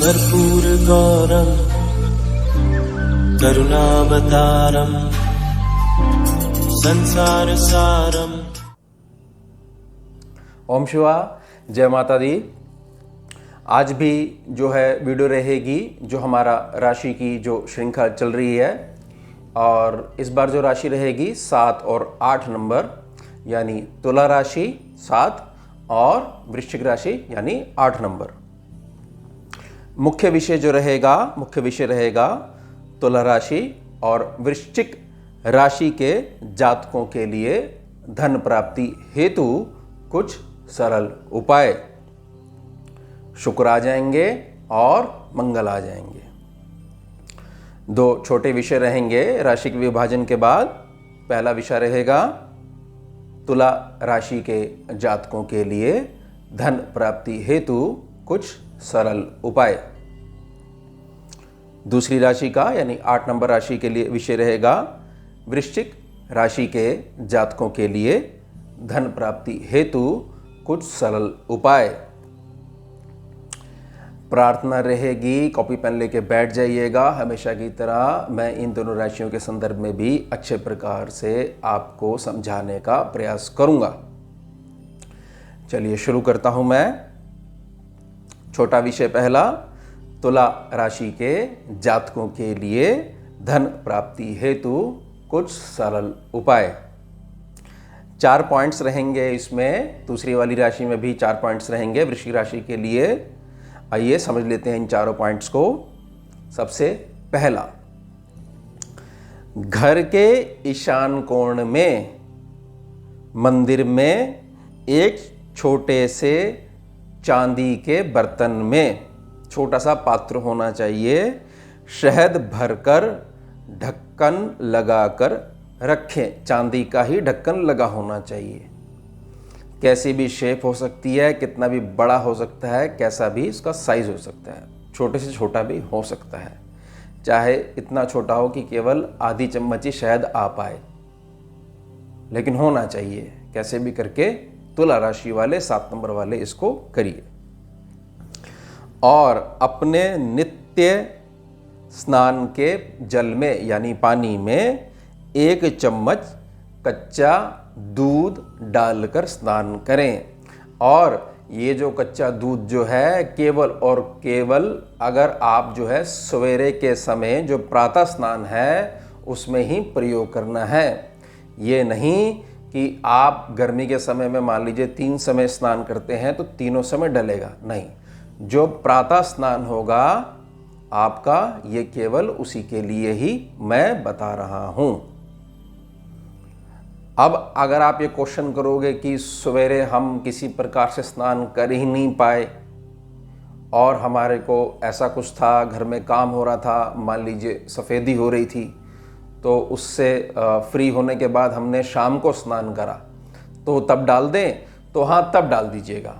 कर्पूरगौरं करुणावतारं संसारसारम्। ओम शिवा, जय माता दी। आज भी जो है वीडियो रहेगी जो हमारा राशि की जो श्रृंखला चल रही है, और इस बार जो राशि रहेगी 7 और 8 नंबर, यानी तुला राशि 7 और वृश्चिक राशि यानी 8 नंबर। मुख्य विषय रहेगा तुला राशि और वृश्चिक राशि के जातकों के लिए धन प्राप्ति हेतु कुछ सरल उपाय। शुक्र आ जाएंगे और मंगल आ जाएंगे। 2 छोटे विषय रहेंगे राशि के विभाजन के बाद। पहला विषय रहेगा तुला राशि के जातकों के लिए धन प्राप्ति हेतु कुछ सरल उपाय। दूसरी राशि का यानी 8 नंबर राशि के लिए विषय रहेगा वृश्चिक राशि के जातकों के लिए धन प्राप्ति हेतु कुछ सरल उपाय। प्रार्थना रहेगी, कॉपी पेन लेके बैठ जाइएगा। हमेशा की तरह मैं इन दोनों राशियों के संदर्भ में भी अच्छे प्रकार से आपको समझाने का प्रयास करूंगा। चलिए शुरू करता हूं मैं। छोटा विषय पहला, तुला राशि के जातकों के लिए धन प्राप्ति हेतु कुछ सरल उपाय। 4 पॉइंट्स रहेंगे इसमें। दूसरी वाली राशि में भी 4 पॉइंट्स रहेंगे वृश्चिक राशि के लिए। आइए समझ लेते हैं इन चारों पॉइंट्स को। सबसे पहला, घर के ईशान कोण में मंदिर में एक छोटे से चांदी के बर्तन में छोटा सा पात्र होना चाहिए। शहद भरकर ढक्कन लगाकर रखें। चांदी का ही ढक्कन लगा होना चाहिए। कैसी भी शेप हो सकती है, कितना भी बड़ा हो सकता है, कैसा भी इसका साइज हो सकता है, छोटे से छोटा भी हो सकता है। चाहे इतना छोटा हो कि केवल आधी चम्मच ही शहद आ पाए, लेकिन होना चाहिए। कैसे भी करके तुला राशि वाले 7 नंबर वाले इसको करिए। और अपने नित्य स्नान के जल में यानी पानी में 1 चम्मच कच्चा दूध डालकर स्नान करें। और ये जो कच्चा दूध जो है केवल और केवल अगर आप जो है सवेरे के समय जो प्रातः स्नान है उसमें ही प्रयोग करना है। ये नहीं कि आप गर्मी के समय में मान लीजिए 3 समय स्नान करते हैं तो तीनों समय डलेगा, नहीं। जो प्रातः स्नान होगा आपका, ये केवल उसी के लिए ही मैं बता रहा हूं। अब अगर आप ये क्वेश्चन करोगे कि सवेरे हम किसी प्रकार से स्नान कर ही नहीं पाए और हमारे को ऐसा कुछ था, घर में काम हो रहा था, मान लीजिए सफ़ेदी हो रही थी, तो उससे फ्री होने के बाद हमने शाम को स्नान करा, तो तब डाल दें? तो हाँ, तब डाल दीजिएगा।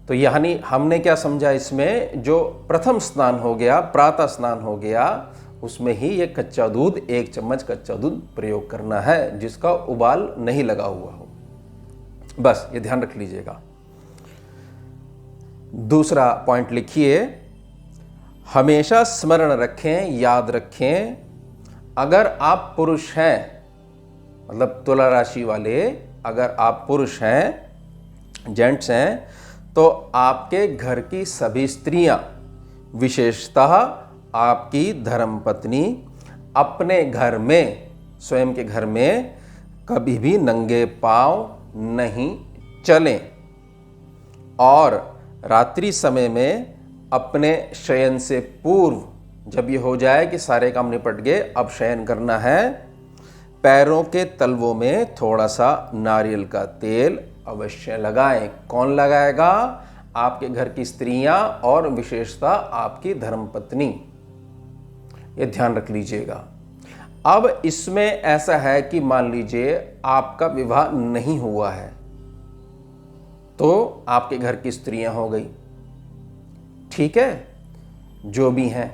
तो यानी हमने क्या समझा इसमें, जो प्रथम स्नान हो गया, प्रातः स्नान हो गया, उसमें ही ये कच्चा दूध 1 चम्मच कच्चा दूध प्रयोग करना है, जिसका उबाल नहीं लगा हुआ हो। बस ये ध्यान रख लीजिएगा। दूसरा पॉइंट लिखिए, हमेशा स्मरण रखें, याद रखें, अगर आप पुरुष हैं, मतलब तुला राशि वाले अगर आप पुरुष हैं, जेंट्स हैं, तो आपके घर की सभी स्त्रियां, विशेषतः आपकी धर्मपत्नी, अपने घर में, स्वयं के घर में कभी भी नंगे पांव नहीं चलें। और रात्रि समय में अपने शयन से पूर्व, जब ये हो जाए कि सारे काम निपट गए, अब शयन करना है, पैरों के तलवों में थोड़ा सा नारियल का तेल अवश्य लगाएं। कौन लगाएगा? आपके घर की स्त्रियां और विशेषतः आपकी धर्मपत्नी। ये ध्यान रख लीजिएगा। अब इसमें ऐसा है कि मान लीजिए आपका विवाह नहीं हुआ है, तो आपके घर की स्त्रियां हो गई, ठीक है, जो भी हैं,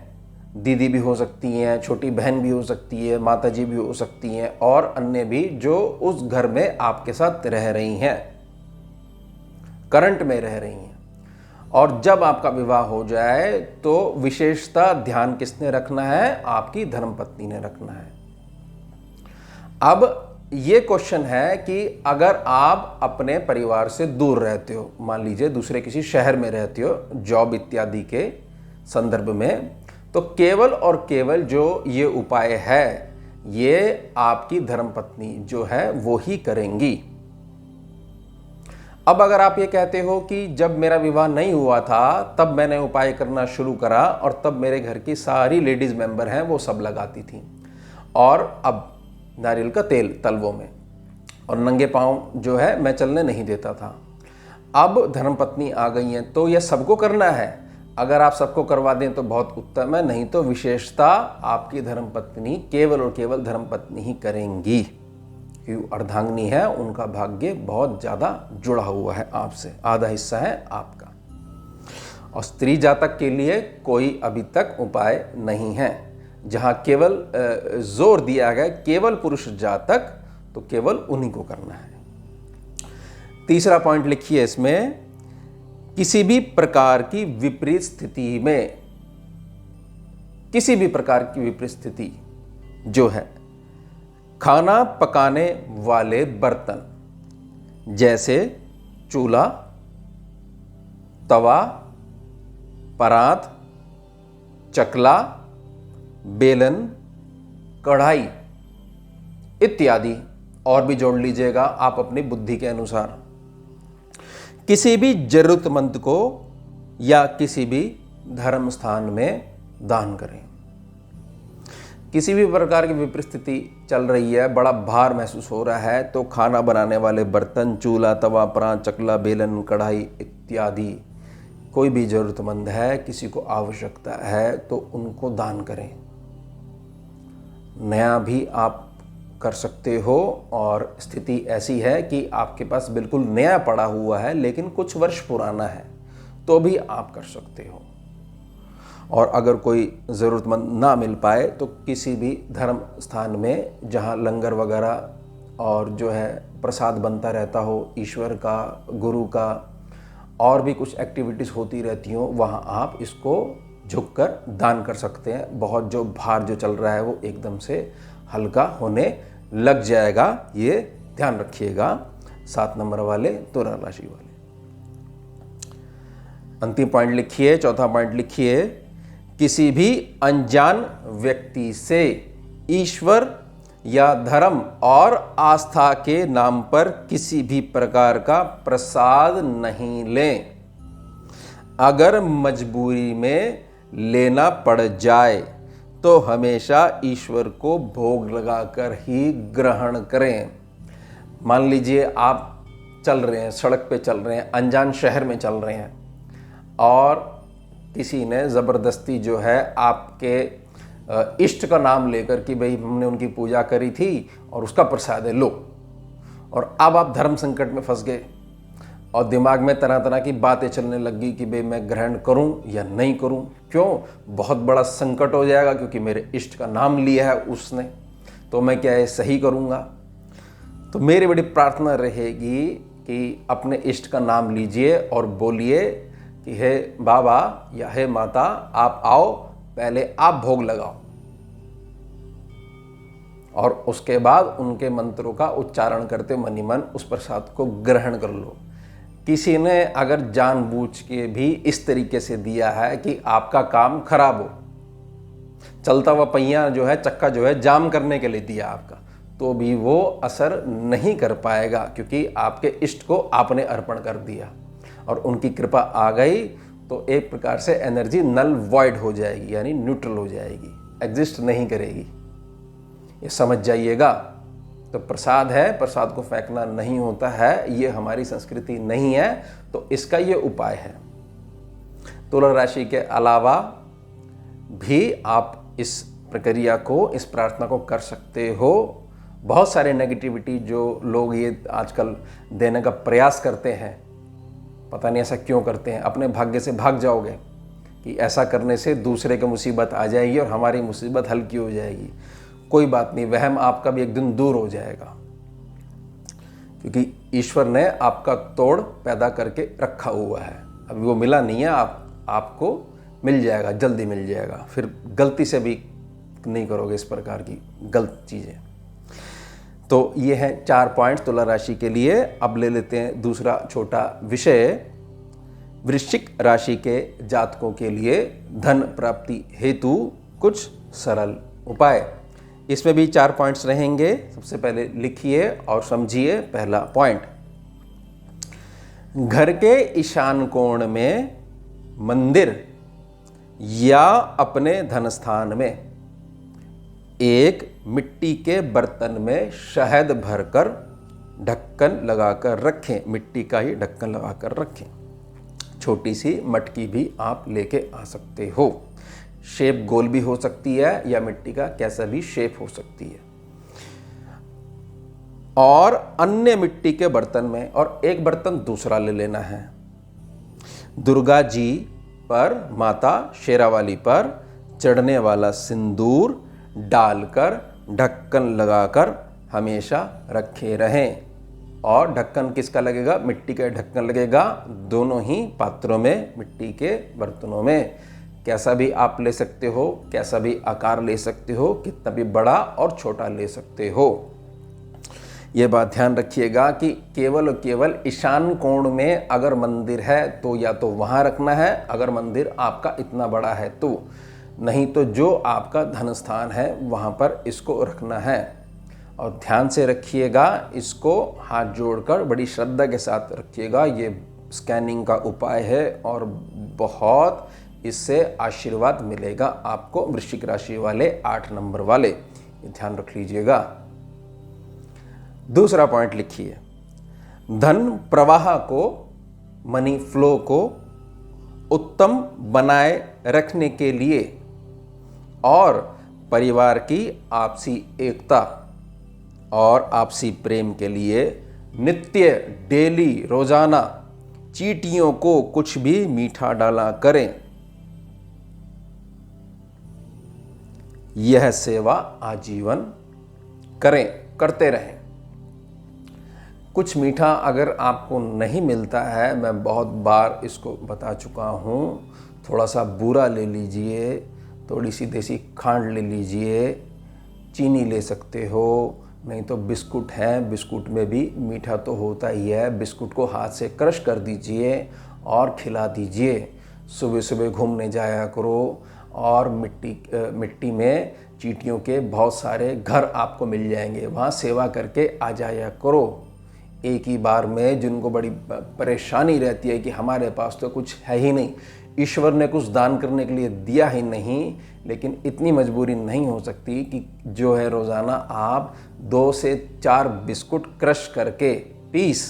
दीदी भी हो सकती हैं, छोटी बहन भी हो सकती है, माताजी भी हो सकती हैं, और अन्य भी जो उस घर में आपके साथ रह रही हैं, करंट में रह रही हैं। और जब आपका विवाह हो जाए तो विशेषता ध्यान किसने रखना है? आपकी धर्मपत्नी ने रखना है। अब ये क्वेश्चन है कि अगर आप अपने परिवार से दूर रहते हो, मान लीजिए दूसरे किसी शहर में रहते हो जॉब इत्यादि के संदर्भ में, तो केवल और केवल जो ये उपाय है ये आपकी धर्मपत्नी जो है वो ही करेंगी। अब अगर आप ये कहते हो कि जब मेरा विवाह नहीं हुआ था तब मैंने उपाय करना शुरू करा और तब मेरे घर की सारी लेडीज मेंबर हैं वो सब लगाती थी, और अब नारियल का तेल तलवों में, और नंगे पांव जो है मैं चलने नहीं देता था। अब धर्मपत्नी आ गई हैं तो यह सबको करना है। अगर आप सबको करवा दें तो बहुत उत्तम है, नहीं तो विशेषता आपकी धर्मपत्नी, केवल और केवल धर्मपत्नी ही करेंगी, क्योंकि अर्धांगिनी है, उनका भाग्य बहुत ज़्यादा जुड़ा हुआ है आपसे, आधा हिस्सा है आपका। और स्त्री जातक के लिए कोई अभी तक उपाय नहीं है। जहाँ केवल जोर दिया गया केवल पुरुष जातक, तो केवल उन्हीं को करना है। तीसरा पॉइंट लिखिए इसमें, किसी भी प्रकार की विपरीत स्थिति में, किसी भी प्रकार की विपरीत स्थिति जो है, खाना पकाने वाले बर्तन जैसे चूल्हा, तवा, परात, चकला, बेलन, कढ़ाई इत्यादि, और भी जोड़ लीजिएगा आप अपनी बुद्धि के अनुसार, किसी भी जरूरतमंद को या किसी भी धर्म स्थान में दान करें। किसी भी प्रकार की विपरीत स्थिति चल रही है, बड़ा भार महसूस हो रहा है, तो खाना बनाने वाले बर्तन, चूल्हा, तवा, परात, चकला, बेलन, कढ़ाई इत्यादि, कोई भी जरूरतमंद है, किसी को आवश्यकता है तो उनको दान करें। नया भी आप कर सकते हो, और स्थिति ऐसी है कि आपके पास बिल्कुल नया पड़ा हुआ है लेकिन कुछ वर्ष पुराना है, तो भी आप कर सकते हो। और अगर कोई ज़रूरतमंद ना मिल पाए तो किसी भी धर्म स्थान में जहाँ लंगर वगैरह और जो है प्रसाद बनता रहता हो, ईश्वर का, गुरु का, और भी कुछ एक्टिविटीज़ होती रहती हो, वहाँ आप इसको झुककर दान कर सकते हैं। बहुत जो भार जो चल रहा है वो एकदम से हल्का होने लग जाएगा, ये ध्यान रखिएगा। 7 नंबर वाले, तुला राशि वाले। अंतिम पॉइंट लिखिए, चौथा पॉइंट लिखिए, किसी भी अनजान व्यक्ति से ईश्वर या धर्म और आस्था के नाम पर किसी भी प्रकार का प्रसाद नहीं लें। अगर मजबूरी में लेना पड़ जाए तो हमेशा ईश्वर को भोग लगाकर ही ग्रहण करें। मान लीजिए आप चल रहे हैं, सड़क पे चल रहे हैं, अनजान शहर में चल रहे हैं, और किसी ने ज़बरदस्ती जो है आपके इष्ट का नाम लेकर कि भाई हमने उनकी पूजा करी थी और उसका प्रसाद है, लो। और अब आप धर्म संकट में फंस गए और दिमाग में तरह तरह की बातें चलने लगी कि भाई मैं ग्रहण करूं या नहीं करूं। क्यों? बहुत बड़ा संकट हो जाएगा, क्योंकि मेरे इष्ट का नाम लिया है उसने, तो मैं क्या है सही करूंगा। तो मेरी बड़ी प्रार्थना रहेगी कि अपने इष्ट का नाम लीजिए और बोलिए कि हे बाबा या हे माता, आप आओ, पहले आप भोग लगाओ, और उसके बाद उनके मंत्रों का उच्चारण करते मन ही मन उस प्रसाद को ग्रहण कर लो। किसी ने अगर जानबूझ के भी इस तरीके से दिया है कि आपका काम खराब हो, चलता हुआ पहिया जो है, चक्का जो है जाम करने के लिए दिया आपका, तो भी वो असर नहीं कर पाएगा, क्योंकि आपके इष्ट को आपने अर्पण कर दिया और उनकी कृपा आ गई, तो एक प्रकार से एनर्जी नल वॉइड हो जाएगी, यानी न्यूट्रल हो जाएगी, एग्जिस्ट नहीं करेगी। ये समझ जाइएगा। तो प्रसाद है, प्रसाद को फेंकना नहीं होता है, ये हमारी संस्कृति नहीं है, तो इसका ये उपाय है। तुला राशि के अलावा भी आप इस प्रक्रिया को, इस प्रार्थना को कर सकते हो। बहुत सारे नेगेटिविटी जो लोग ये आजकल देने का प्रयास करते हैं, पता नहीं ऐसा क्यों करते हैं, अपने भाग्य से भाग जाओगे कि ऐसा करने से दूसरे को मुसीबत आ जाएगी और हमारी मुसीबत हल्की हो जाएगी। कोई बात नहीं, वहम आपका भी एक दिन दूर हो जाएगा, क्योंकि ईश्वर ने आपका तोड़ पैदा करके रखा हुआ है। अभी वो मिला नहीं है, आपको मिल जाएगा, जल्दी मिल जाएगा। फिर गलती से भी नहीं करोगे इस प्रकार की गलत चीज़ें। तो ये हैं 4 पॉइंट्स तुला राशि के लिए। अब ले लेते हैं दूसरा छोटा विषय, वृश्चिक राशि के जातकों के लिए धन प्राप्ति हेतु कुछ सरल उपाय। इसमें भी 4 पॉइंट्स रहेंगे। सबसे पहले लिखिए और समझिए। पहला पॉइंट, घर के ईशान कोण में मंदिर या अपने धन स्थान में एक मिट्टी के बर्तन में शहद भरकर ढक्कन लगाकर रखें। मिट्टी का ही ढक्कन लगाकर रखें। छोटी सी मटकी भी आप लेके आ सकते हो। शेप गोल भी हो सकती है या मिट्टी का कैसा भी शेप हो सकती है। और अन्य मिट्टी के बर्तन में, और एक बर्तन दूसरा ले लेना है। दुर्गा जी पर, माता शेरावाली पर चढ़ने वाला सिंदूर डालकर ढक्कन लगाकर हमेशा रखे रहें। और ढक्कन किसका लगेगा? मिट्टी का ढक्कन लगेगा। दोनों ही पात्रों में, मिट्टी के बर्तनों में। कैसा भी आप ले सकते हो, कैसा भी आकार ले सकते हो, कितना भी बड़ा और छोटा ले सकते हो। ये बात ध्यान रखिएगा कि केवल और केवल ईशान कोण में अगर मंदिर है तो या तो वहाँ रखना है, अगर मंदिर आपका इतना बड़ा है तो, नहीं तो जो आपका धन स्थान है वहाँ पर इसको रखना है। और ध्यान से रखिएगा, इसको हाथ जोड़कर बड़ी श्रद्धा के साथ रखिएगा। ये स्कैनिंग का उपाय है और बहुत इससे आशीर्वाद मिलेगा आपको। वृश्चिक राशि वाले, 8 नंबर वाले, ये ध्यान रख लीजिएगा। दूसरा पॉइंट लिखिए, धन प्रवाह को, मनी फ्लो को उत्तम बनाए रखने के लिए और परिवार की आपसी एकता और आपसी प्रेम के लिए नित्य, डेली, रोजाना चींटियों को कुछ भी मीठा डाला करें। यह सेवा आजीवन करते रहें। कुछ मीठा अगर आपको नहीं मिलता है, मैं बहुत बार इसको बता चुका हूँ, थोड़ा सा बूरा ले लीजिए, थोड़ी सी देसी खांड ले लीजिए, चीनी ले सकते हो, नहीं तो बिस्कुट है, बिस्कुट में भी मीठा तो होता ही है। बिस्कुट को हाथ से क्रश कर दीजिए और खिला दीजिए। सुबह सुबह घूमने जाया करो और मिट्टी में चींटियों के बहुत सारे घर आपको मिल जाएंगे, वहाँ सेवा करके आ जाया करो। एक ही बार में जिनको बड़ी परेशानी रहती है कि हमारे पास तो कुछ है ही नहीं, ईश्वर ने कुछ दान करने के लिए दिया ही नहीं, लेकिन इतनी मजबूरी नहीं हो सकती कि जो है रोज़ाना आप 2 से 4 बिस्कुट क्रश करके, पीस,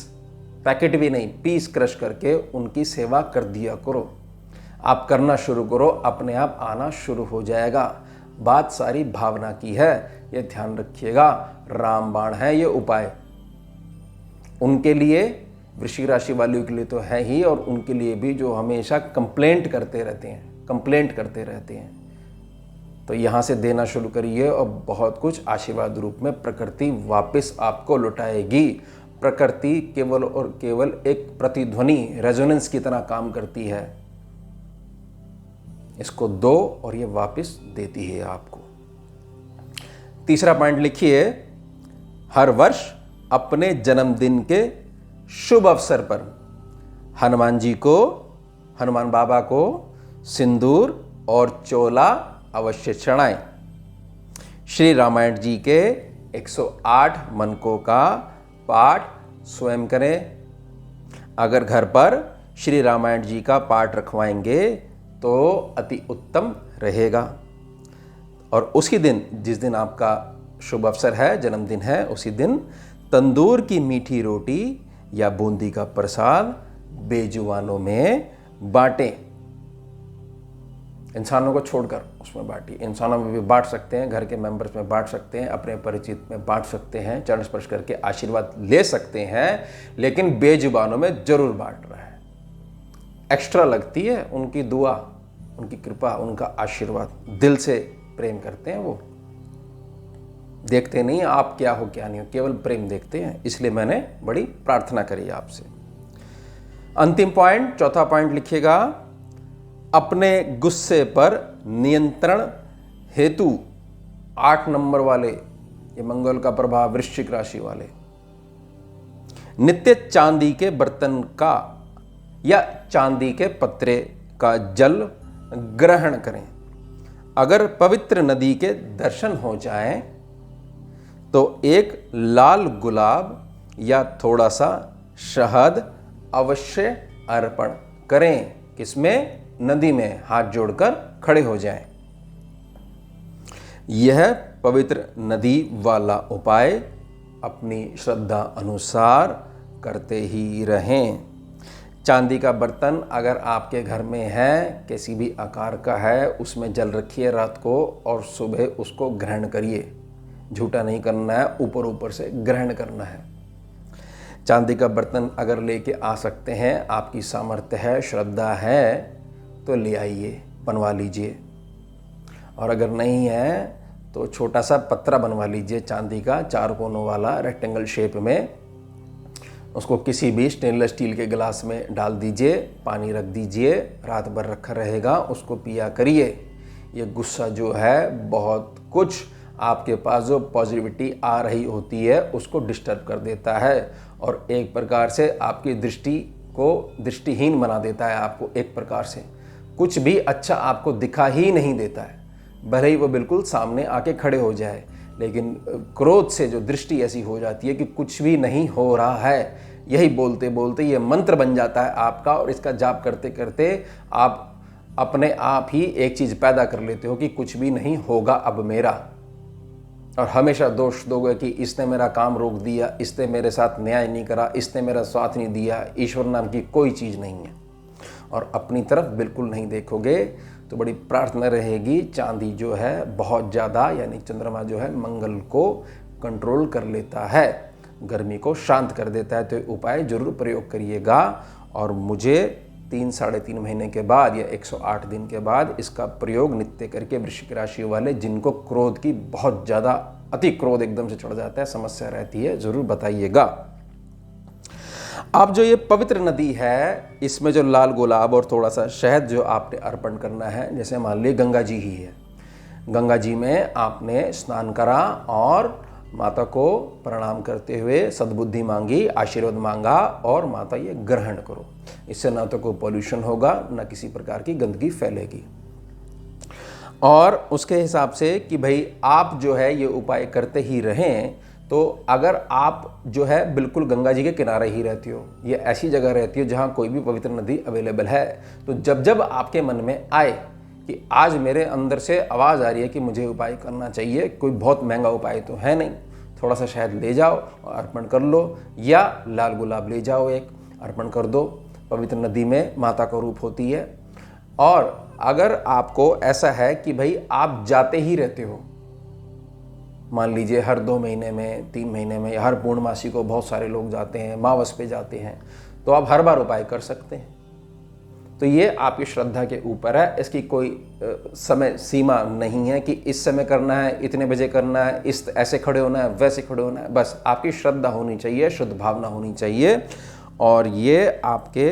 पैकेट भी नहीं, पीस क्रश करके उनकी सेवा कर दिया करो। आप करना शुरू करो, अपने आप आना शुरू हो जाएगा। बात सारी भावना की है, ये ध्यान रखिएगा। रामबाण है ये उपाय उनके लिए, वृश्चिक राशि वालों के लिए तो है ही, और उनके लिए भी जो हमेशा कंप्लेंट करते रहते हैं। तो यहाँ से देना शुरू करिए और बहुत कुछ आशीर्वाद रूप में प्रकृति वापस आपको लौटाएगी। प्रकृति केवल और केवल एक प्रतिध्वनि, रेजोनेंस की तरह काम करती है। इसको दो और ये वापस देती है आपको। तीसरा पॉइंट लिखिए, हर वर्ष अपने जन्मदिन के शुभ अवसर पर हनुमान बाबा को सिंदूर और चोला अवश्य चढ़ाएं। श्री रामायण जी के 108 मनकों का पाठ स्वयं करें। अगर घर पर श्री रामायण जी का पाठ रखवाएंगे तो अति उत्तम रहेगा। और उसी दिन, जिस दिन आपका शुभ अवसर है, जन्मदिन है, उसी दिन तंदूर की मीठी रोटी या बूंदी का प्रसाद बेजुबानों में बांटें। इंसानों को छोड़कर उसमें बांटिए। इंसानों में भी बांट सकते हैं, घर के मेंबर्स में बांट सकते हैं, अपने परिचित में बांट सकते हैं, चरण स्पर्श करके आशीर्वाद ले सकते हैं, लेकिन बेजुबानों में जरूर बांट रहा है। एक्स्ट्रा लगती है उनकी दुआ, उनकी कृपा, उनका आशीर्वाद। दिल से प्रेम करते हैं वो, देखते नहीं आप क्या हो क्या नहीं हो, केवल प्रेम देखते हैं। इसलिए मैंने बड़ी प्रार्थना करी आपसे। अंतिम पॉइंट, चौथा पॉइंट लिखिएगा, अपने गुस्से पर नियंत्रण हेतु 8 नंबर वाले, ये मंगल का प्रभाव वृश्चिक राशि वाले, नित्य चांदी के बर्तन का या चांदी के पत्रे का जल ग्रहण करें। अगर पवित्र नदी के दर्शन हो जाएं तो एक लाल गुलाब या थोड़ा सा शहद अवश्य अर्पण करें। किसमें? नदी में हाथ जोड़कर खड़े हो जाएं। यह पवित्र नदी वाला उपाय अपनी श्रद्धा अनुसार करते ही रहें। चांदी का बर्तन अगर आपके घर में है, किसी भी आकार का है, उसमें जल रखिए रात को और सुबह उसको ग्रहण करिए। झूठा नहीं करना है, ऊपर ऊपर से ग्रहण करना है। चांदी का बर्तन अगर लेके आ सकते हैं, आपकी सामर्थ्य है, श्रद्धा है, तो ले आइए, बनवा लीजिए। और अगर नहीं है तो छोटा सा पत्रा बनवा लीजिए चांदी का, 4 कोनों वाला, रेक्टेंगल शेप में। उसको किसी भी स्टेनलेस स्टील के गिलास में डाल दीजिए, पानी रख दीजिए, रात भर रखा रहेगा, उसको पिया करिए। ये गुस्सा जो है बहुत कुछ आपके पास जो पॉजिटिविटी आ रही होती है उसको डिस्टर्ब कर देता है और एक प्रकार से आपकी दृष्टि को दृष्टिहीन बना देता है। आपको एक प्रकार से कुछ भी अच्छा आपको दिखा ही नहीं देता है, भले ही वो बिल्कुल सामने आके खड़े हो जाए, लेकिन क्रोध से जो दृष्टि ऐसी हो जाती है कि कुछ भी नहीं हो रहा है, यही बोलते बोलते ये मंत्र बन जाता है आपका। और इसका जाप करते करते आप अपने आप ही एक चीज़ पैदा कर लेते हो कि कुछ भी नहीं होगा अब मेरा। और हमेशा दोष दोगे कि इसने मेरा काम रोक दिया, इसने मेरे साथ न्याय नहीं करा, इसने मेरा साथ नहीं दिया। ईश्वर नाम की कोई चीज़ नहीं है और अपनी तरफ बिल्कुल नहीं देखोगे तो बड़ी प्रार्थना रहेगी। चांदी जो है बहुत ज़्यादा, यानी चंद्रमा जो है मंगल को कंट्रोल कर लेता है, गर्मी को शांत कर देता है। तो ये उपाय जरूर प्रयोग करिएगा और मुझे 3-3.5 महीने के बाद या 108 दिन के बाद इसका प्रयोग नित्य करके वृश्चिक राशि वाले जिनको क्रोध की बहुत ज़्यादा अति क्रोध एकदम से चढ़ जाता है, समस्या रहती है, ज़रूर बताइएगा। अब जो ये पवित्र नदी है, इसमें जो लाल गुलाब और थोड़ा सा शहद जो आपने अर्पण करना है, जैसे मान लीजिए गंगा जी ही है, गंगा जी में आपने स्नान करा और माता को प्रणाम करते हुए सद्बुद्धि मांगी, आशीर्वाद मांगा और माता ये ग्रहण करो। इससे ना तो कोई पॉल्यूशन होगा, ना किसी प्रकार की गंदगी फैलेगी। और उसके हिसाब से कि भाई आप जो है ये उपाय करते ही रहें, तो अगर आप जो है बिल्कुल गंगा जी के किनारे ही रहती हो, ये ऐसी जगह रहती हो जहाँ कोई भी पवित्र नदी अवेलेबल है, तो जब जब आपके मन में आए कि आज मेरे अंदर से आवाज़ आ रही है कि मुझे उपाय करना चाहिए, कोई बहुत महंगा उपाय तो है नहीं, थोड़ा सा शहद ले जाओ और अर्पण कर लो, या लाल गुलाब ले जाओ, एक अर्पण कर दो। पवित्र नदी में माता का रूप होती है। और अगर आपको ऐसा है कि भाई आप जाते ही रहते हो, मान लीजिए हर 2 महीने में, 3 महीने में, या हर पूर्णमासी को बहुत सारे लोग जाते हैं, मावस पे जाते हैं, तो आप हर बार उपाय कर सकते हैं। तो ये आपकी श्रद्धा के ऊपर है, इसकी कोई समय सीमा नहीं है कि इस समय करना है, इतने बजे करना है, इस ऐसे खड़े होना है, वैसे खड़े होना है। बस आपकी श्रद्धा होनी चाहिए, शुद्ध भावना होनी चाहिए, और ये आपके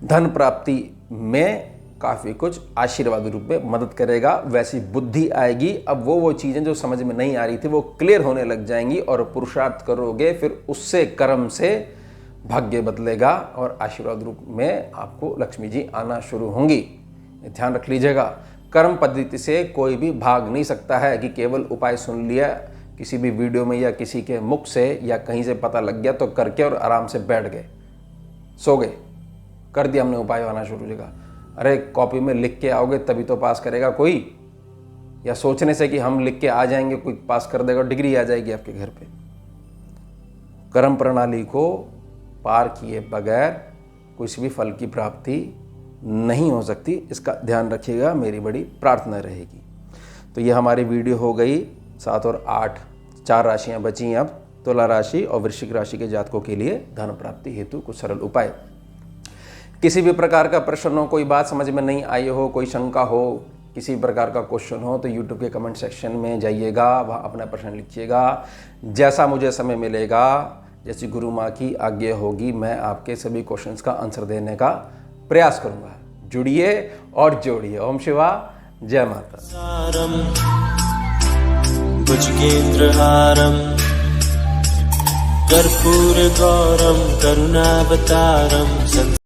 धन प्राप्ति में काफ़ी कुछ आशीर्वाद रूप में मदद करेगा। वैसी बुद्धि आएगी, अब वो चीज़ें जो समझ में नहीं आ रही थी वो क्लियर होने लग जाएंगी, और पुरुषार्थ करोगे, फिर उससे कर्म से भाग्य बदलेगा और आशीर्वाद रूप में आपको लक्ष्मी जी आना शुरू होंगी। ध्यान रख लीजिएगा, कर्म पद्धति से कोई भी भाग नहीं सकता है कि केवल उपाय सुन लिया किसी भी वीडियो में या किसी के मुख से या कहीं से पता लग गया तो करके और आराम से बैठ गए, सो गए, कर दिया हमने उपाय आना शुरू हो जाएगा। अरे कॉपी में लिख के आओगे तभी तो पास करेगा कोई, या सोचने से कि हम लिख के आ जाएंगे कोई पास कर देगा, डिग्री आ जाएगी आपके घर पे। कर्म प्रणाली को पार किए बगैर कुछ भी फल की प्राप्ति नहीं हो सकती, इसका ध्यान रखिएगा, मेरी बड़ी प्रार्थना रहेगी। तो ये हमारी वीडियो हो गई 7 और 8, 4 राशियां बची हैं अब, तुला राशि और वृश्चिक राशि के जातकों के लिए धन प्राप्ति हेतु कुछ सरल उपाय। किसी भी प्रकार का प्रश्न हो, कोई बात समझ में नहीं आई हो, कोई शंका हो, किसी प्रकार का क्वेश्चन हो, तो YouTube के कमेंट सेक्शन में जाइएगा, वहाँ अपना प्रश्न लिखिएगा। जैसा मुझे समय मिलेगा जैसी गुरु माँ की आज्ञा होगी मैं आपके सभी क्वेश्चंस का आंसर देने का प्रयास करूंगा। जुड़िए और जोड़िए। ओम शिवा, जय माता। सारम भुजगेन्द्रहारम कर्पूर गौरम करुणावतारम